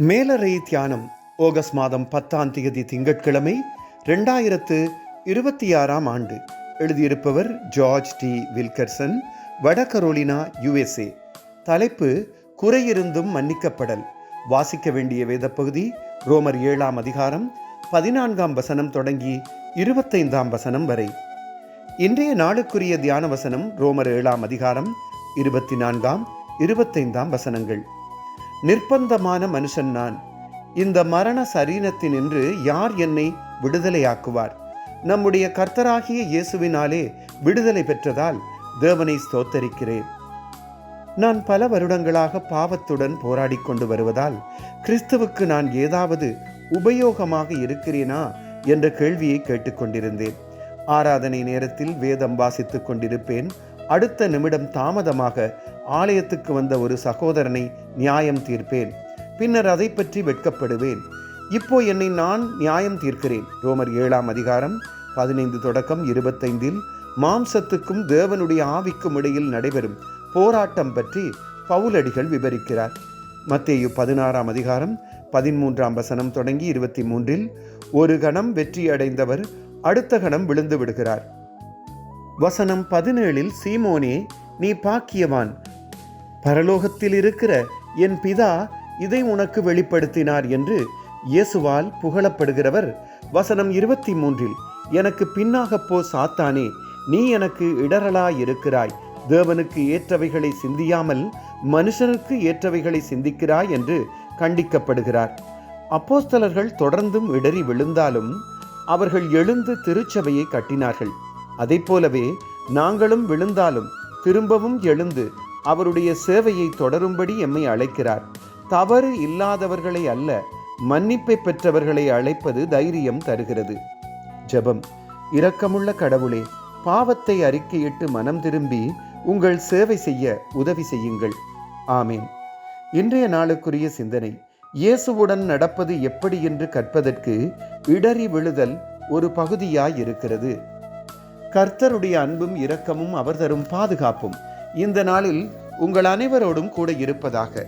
மேலறை தியானம் ஆகஸ்ட் மாதம் 10ஆம் தேதி திங்கட்கிழமை 2026ஆம் ஆண்டு. எழுதியிருப்பவர் ஜார்ஜ் டி வில்கர்சன், வட கரோலினா, USA. தலைப்பு குறையிருந்தும் மன்னிக்கப்படல். வாசிக்க வேண்டிய வேதப்பகுதி ரோமர் 7ஆம் அதிகாரம் 14ஆம் வசனம் தொடங்கி 25ஆம் வசனம் வரை. இன்றைய நாளுக்குரிய தியான வசனம் ரோமர் 7ஆம் அதிகாரம் 24ஆம் 25ஆம் வசனங்கள். நிர்பந்தமான மனுஷன் நான், இந்த மரண சரீரத்தினின்று யார் என்னை விடுதலையாக்குவார்? நம்முடைய கர்த்தராகிய இயேசுவினாலே விடுதலை பெற்றதால் தேவனை ஸ்தோத்தரிக்கிறேன். நான் பல வருடங்களாக பாவத்துடன் போராடி கொண்டு வருவதால் கிறிஸ்துவுக்கு நான் ஏதாவது உபயோகமாக இருக்கிறேனா என்ற கேள்வியை கேட்டுக்கொண்டிருந்தேன். ஆராதனை நேரத்தில் வேதம் வாசித்துக் கொண்டிருப்பேன். அடுத்த நிமிடம் தாமதமாக ஆலயத்துக்கு வந்த ஒரு சகோதரனை நியாயம் தீர்ப்பேன். பின்னர் அதை பற்றி வெட்கப்படுவேன். இப்போ என்னை நான் நியாயம் தீர்க்கிறேன். ரோமர் 7ஆம் அதிகாரம் 15 தொடக்கம் 25 மாம்சத்துக்கும் தேவனுடைய ஆவிக்கும் இடையில் நடைபெறும் போராட்டம் பற்றி பவுலடிகள் விவரிக்கிறார். மத்தேயு 16ஆம் அதிகாரம் 13ஆம் வசனம் தொடங்கி 23 ஒரு கணம் வெற்றி அடைந்தவர் அடுத்த கணம் விழுந்து விடுகிறார். வசனம் 17 சீமோனே, நீ பாக்கியவான், பரலோகத்தில் இருக்கிற என் பிதா இதை உனக்கு வெளிப்படுத்தினார் என்று இயேசுவால் புகழப்படுகிறவர். வசனம் 23 எனக்கு பின்னாக போ சாத்தானே, நீ எனக்கு இடரலாயிருக்கிறாய், தேவனுக்கு ஏற்றவைகளை சிந்தியாமல் மனுஷனுக்கு ஏற்றவைகளை சிந்திக்கிறாய் என்று கண்டிக்கப்படுகிறார். அப்போஸ்தலர்கள் தொடர்ந்தும் இடறி விழுந்தாலும் அவர்கள் எழுந்து திருச்சபையை கட்டினார்கள். அதை போலவே நாங்களும் விழுந்தாலும் திரும்பவும் எழுந்து அவருடைய சேவையை தொடரும்படி எம்மை அழைக்கிறார். தவறு இல்லாதவர்களை அல்ல, மன்னிப்பை பெற்றவர்களை அழைப்பது தைரியம் தருகிறது. ஜெபம். இரக்கமுள்ள கடவுளே, பாவத்தை அறிக்கையிட்டு மனம் திரும்பி உங்கள் சேவை செய்ய உதவி செய்யுங்கள். ஆமேன். இன்றைய நாளுக்குரிய சிந்தனை, இயேசுவுடன் நடப்பது எப்படி என்று கற்பதற்கு இடறி விழுதல் ஒரு பகுதியாயிருக்கிறது. கர்த்தருடைய அன்பும் இரக்கமும் அவர் தரும் பாதுகாப்பும் இந்த நாளில் உங்கள் அனைவரோடும் கூட இருப்பதாக.